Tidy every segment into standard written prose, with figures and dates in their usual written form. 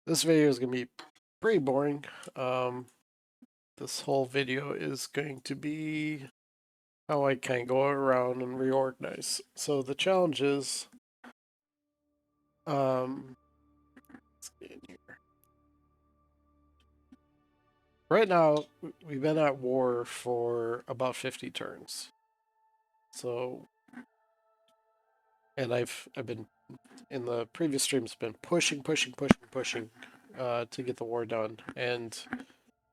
This video is going to be pretty boring. This whole video is going to be how I kind of go around and reorganize. So the challenge is, let's get in here. Right now, we've been at war for about 50 turns. So, and I've been in the previous streams been pushing to get the war done, and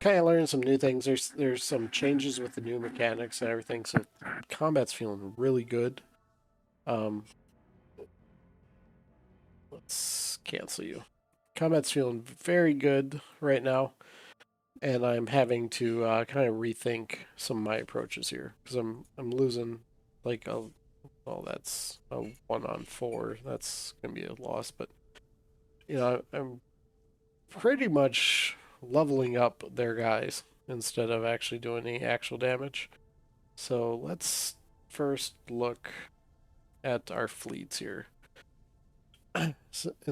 kind of learning some new things. There's some changes with the new mechanics and everything, so combat's feeling really good. Um, let's cancel you. Combat's feeling very good right now, and I'm having to kind of rethink some of my approaches here because I'm losing like a well, that's a 1-on-4. That's gonna be a loss, but I'm pretty much leveling up their guys instead of actually doing any actual damage. So let's first look at our fleets here and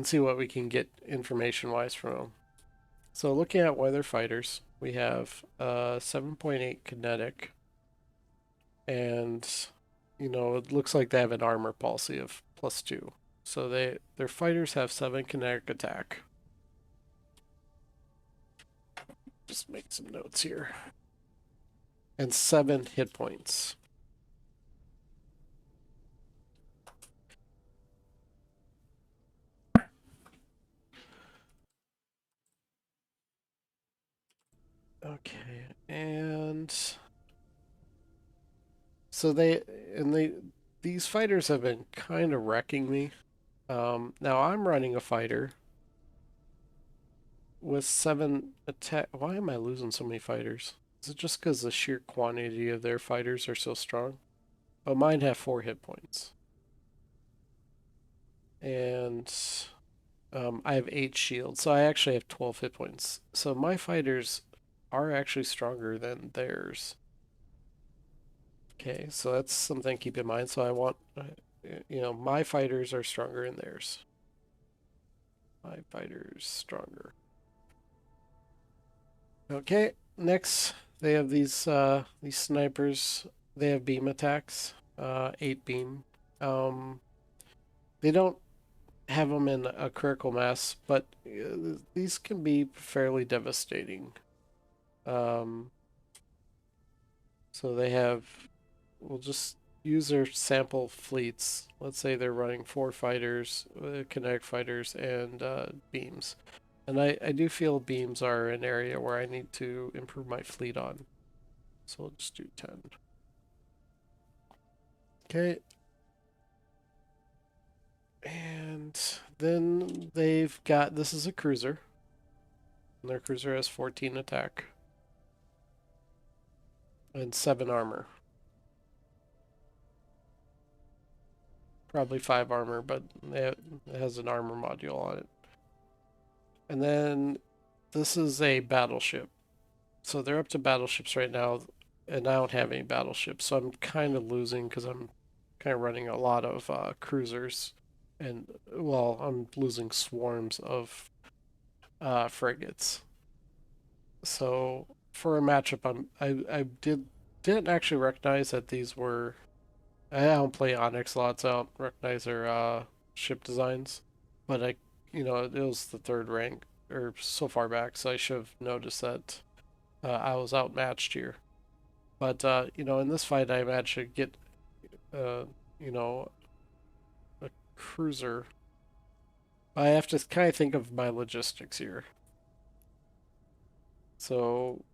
see what we can get information-wise from them. So looking at weather fighters, we have 7.8 kinetic, and it looks like they have an armor policy of +2. So their fighters have 7 kinetic attack. Just make some notes here. And 7 hit points. Okay, and so these fighters have been kind of wrecking me. Now I'm running a fighter with 7 attack. Why am I losing so many fighters? Is it just because the sheer quantity of their fighters are so strong? But mine have 4 hit points. And I have 8 shields, so I actually have 12 hit points. So my fighters are actually stronger than theirs. Okay, so that's something to keep in mind. So I want, my fighters are stronger than theirs. My fighters stronger. Okay, next they have these snipers. They have beam attacks, 8 beam. They don't have them in a critical mass, but these can be fairly devastating. Um, so they have. We'll just use their sample fleets. Let's say they're running 4 fighters, kinetic fighters, and beams. And I do feel beams are an area where I need to improve my fleet on. So we'll just do 10. Okay. And then they've got, this is a cruiser. And their cruiser has 14 attack and 7 armor. Probably 5 armor, but it has an armor module on it. And then this is a battleship. So they're up to battleships right now, and I don't have any battleships, so I'm kind of losing because I'm kind of running a lot of cruisers, and well, I'm losing swarms of frigates. So for a matchup, I didn't actually recognize that these were. I don't play Onyx lots. I don't recognize their ship designs, but it was the third rank or so far back, so I should have noticed that I was outmatched here. But in this fight, I managed to get uh, you know, a cruiser. I have to kind of think of my logistics here. So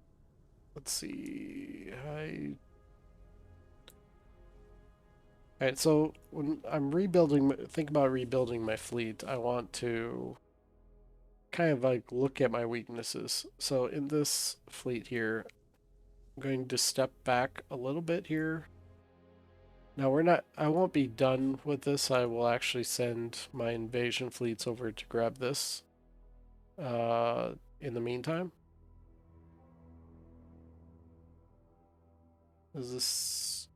let's see. All right. So when I'm think about rebuilding my fleet, I want to kind of like look at my weaknesses. So in this fleet here, I'm going to step back a little bit here. Now I won't be done with this. I will actually send my invasion fleets over to grab this in the meantime. Is this...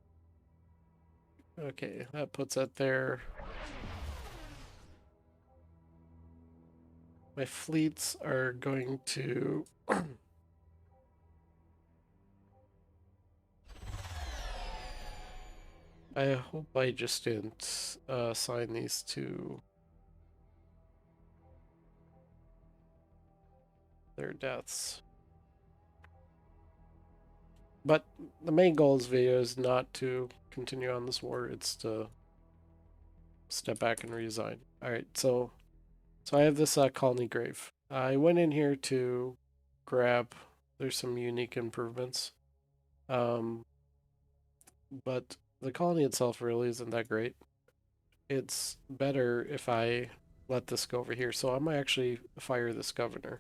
Okay, that puts that there. my fleets are going to I hope I just didn't assign these to their deaths. But the main goal of this video is not to continue on this war, it's to step back and resign. Alright, so I have this colony grave. I went in here to grab, there's some unique improvements. Um, but the colony itself really isn't that great. It's better if I let this go over here. So I'm gonna actually fire this governor.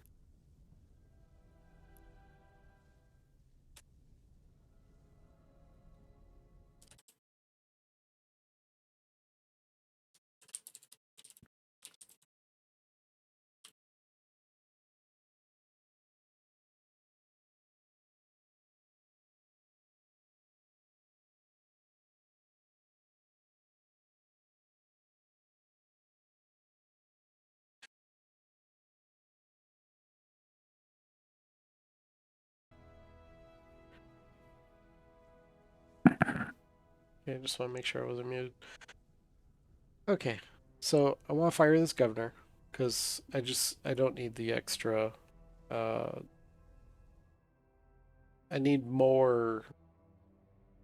Okay, just want to make sure I wasn't muted. Okay, so I want to fire this governor because I don't need the extra. Uh, I need more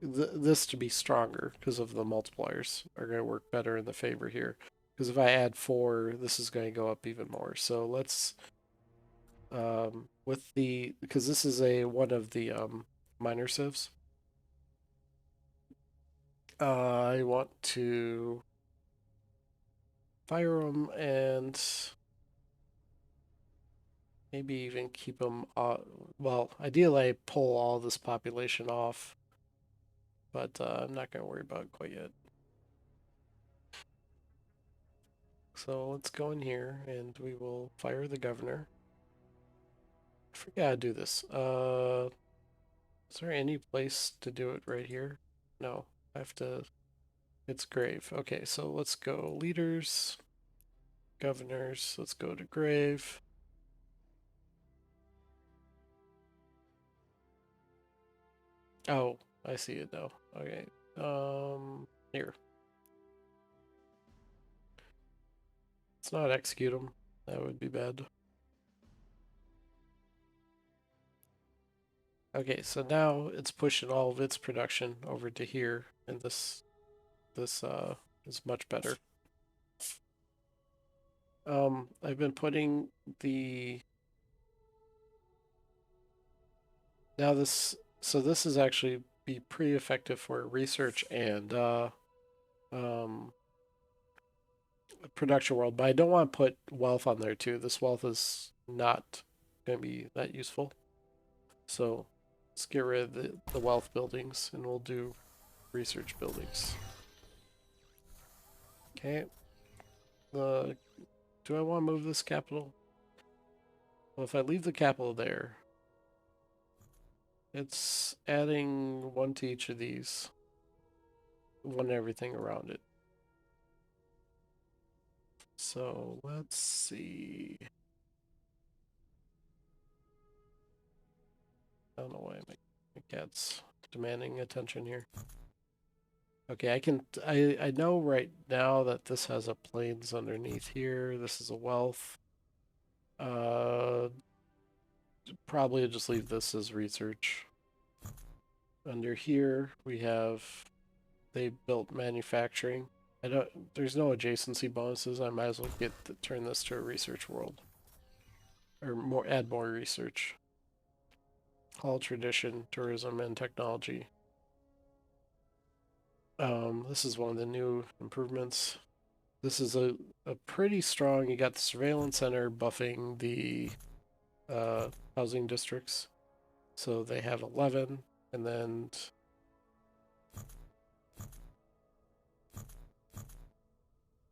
this to be stronger because of the multipliers are going to work better in the favor here. Because if I add 4, this is going to go up even more. So let's with the because this is a one of the minor civs. I want to fire them and maybe even keep them. Well, ideally, I pull all this population off, but I'm not going to worry about it quite yet. So let's go in here and we will fire the governor. I forget how to do this. Is there any place to do it right here? No, I have to. It's grave. Okay, so let's go leaders, governors. Let's go to grave. Oh, I see it now. Okay. Here. Let's not execute them. That would be bad. Okay, so now it's pushing all of its production over to here, and this is much better. I've been putting the now this so this is actually be pretty effective for research and um production world, but I don't want to put wealth on there too. This wealth is not going to be that useful. So let's get rid of the wealth buildings and we'll do research buildings. Okay. Do I want to move this capital? Well, if I leave the capital there, it's adding 1 to each of these, 1 to everything around it. So let's see. I don't know why my cat's demanding attention here. Okay, I know right now that this has a plains underneath here. This is a wealth. Uh, Probably just leave this as research. Under here we have they built manufacturing. There's no adjacency bonuses. I might as well turn this to a research world. Or add more research. All tradition, tourism, and technology. This is one of the new improvements. This is a pretty strong, you got the surveillance center buffing the housing districts. So they have 11, and then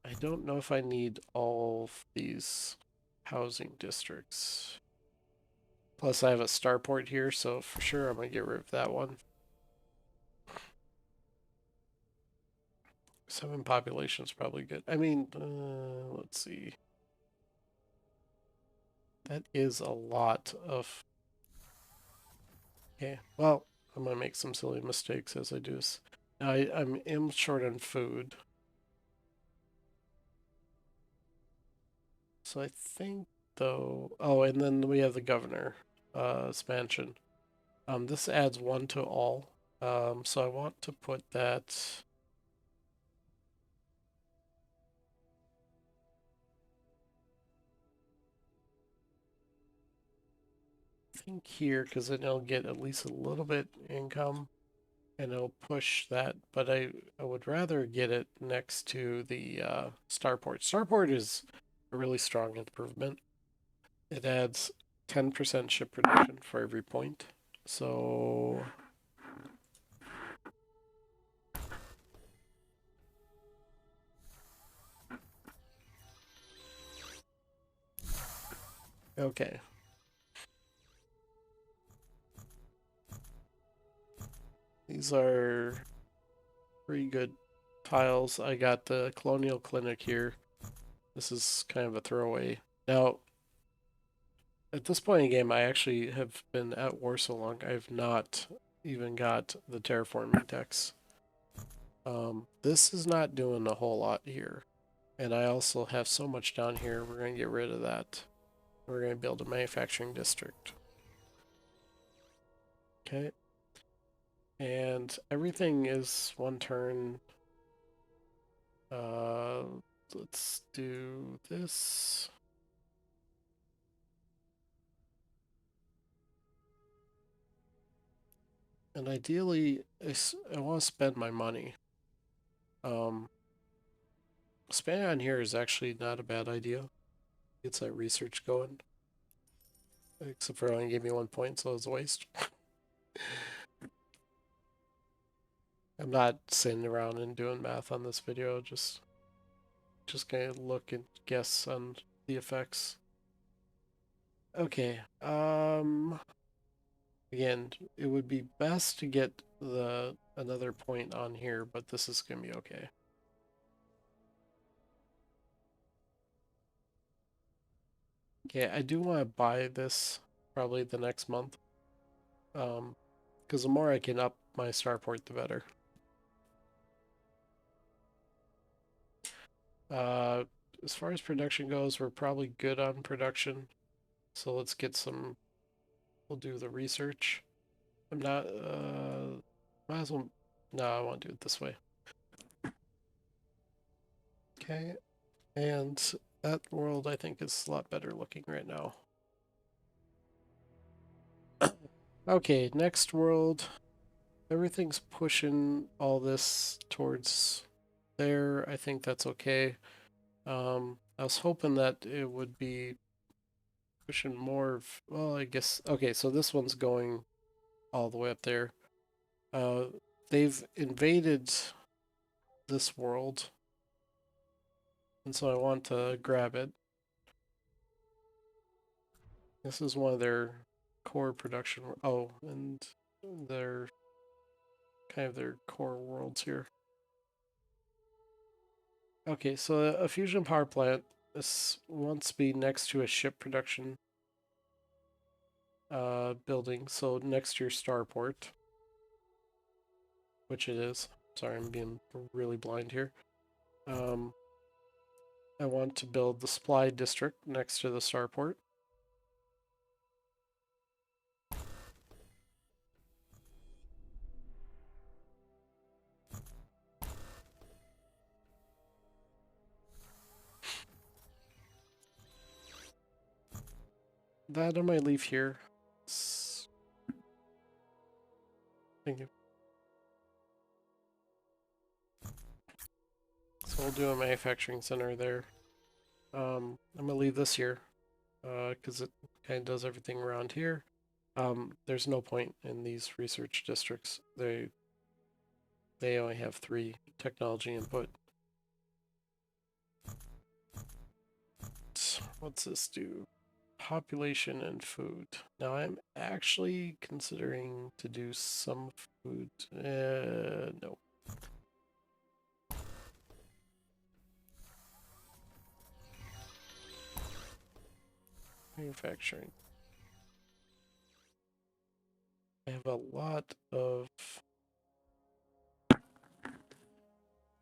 I don't know if I need all of these housing districts. Plus I have a starport here, so for sure I'm going to get rid of that one. 7 population is probably good. I mean, let's see. That is a lot of... Okay, well, I'm gonna make some silly mistakes as I do this. I'm short on food. So I think, though... Oh, and then we have the governor expansion. This adds 1 to all. So I want to put that... I think here, because then I'll get at least a little bit income. And it'll push that, but I would rather get it next to the starport. Starport is a really strong improvement. It adds 10% ship production for every point. So okay. These are pretty good tiles. I got the Colonial Clinic here. This is kind of a throwaway. Now, at this point in the game, I actually have been at war so long, I've not even got the terraforming techs. This is not doing a whole lot here. And I also have so much down here, we're going to get rid of that. We're going to build a manufacturing district. Okay. And everything is 1 turn. Uh, let's do this. And ideally, I want to spend my money. Spending on here is actually not a bad idea. Gets that research going. Except for it only gave me 1 point, so it was a waste. I'm not sitting around and doing math on this video, just gonna look and guess on the effects. Okay, again, it would be best to get another point on here, but this is gonna be okay. Okay, I do want to buy this probably the next month. Because the more I can up my starport, the better. Uh, as far as production goes, we're probably good on production. So let's get some, we'll do the research. I'm not, might as well, no, I want to do it this way. Okay, and that world I think is a lot better looking right now. Okay, next world. Everything's pushing all this towards there. I think that's okay. I was hoping that it would be pushing more of, well, I guess, okay, so this one's going all the way up there. Uh, they've invaded this world, and so I want to grab it. This is one of their core production, oh, and their kind of their core worlds here. Okay, so a fusion power plant this wants to be next to a ship production building, so next to your starport, which it is. Sorry, I'm being really blind here. I want to build the supply district next to the starport. That I might leave here. Thank you. So we'll do a manufacturing center there. I'm gonna leave this here because it kind of does everything around here. There's no point in these research districts. They only have 3 technology input. What's this do? Population and food. Now I'm actually considering to do some food. No. Manufacturing. I have a lot of...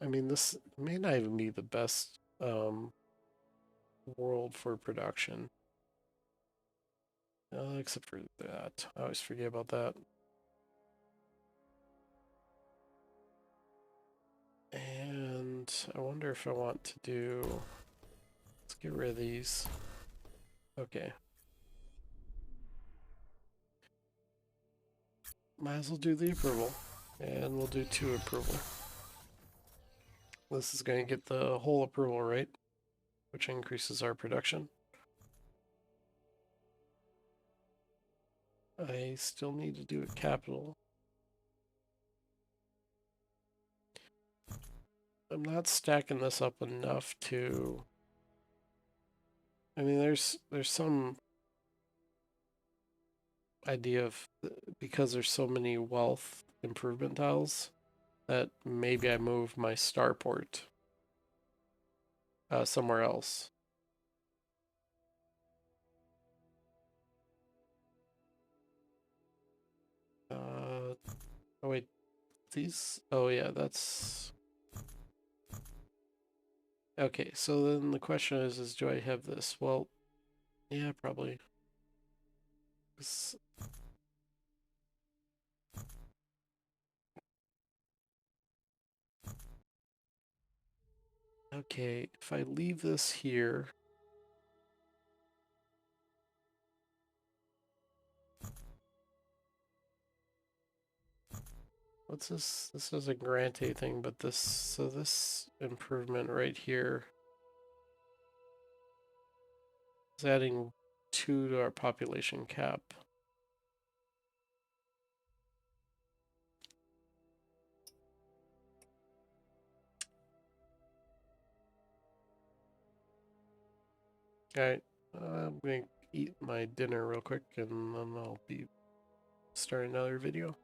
I mean, this may not even be the best world for production. Except for that. I always forget about that. And I wonder if I want to do... Let's get rid of these. Okay. Might as well do the approval. And we'll do 2 approval. This is going to get the whole approval rate, which increases our production. I still need to do a capital. I'm not stacking this up enough to... I mean, there's some idea of, because there's so many wealth improvement tiles, that maybe I move my starport somewhere else. Oh wait, these? Oh yeah, that's... Okay, so then the question is do I have this? Well, yeah, probably. Okay, if I leave this here... What's this? This doesn't grant anything, but this... So this improvement right here is adding 2 to our population cap. Alright, I'm going to eat my dinner real quick and then I'll be starting another video.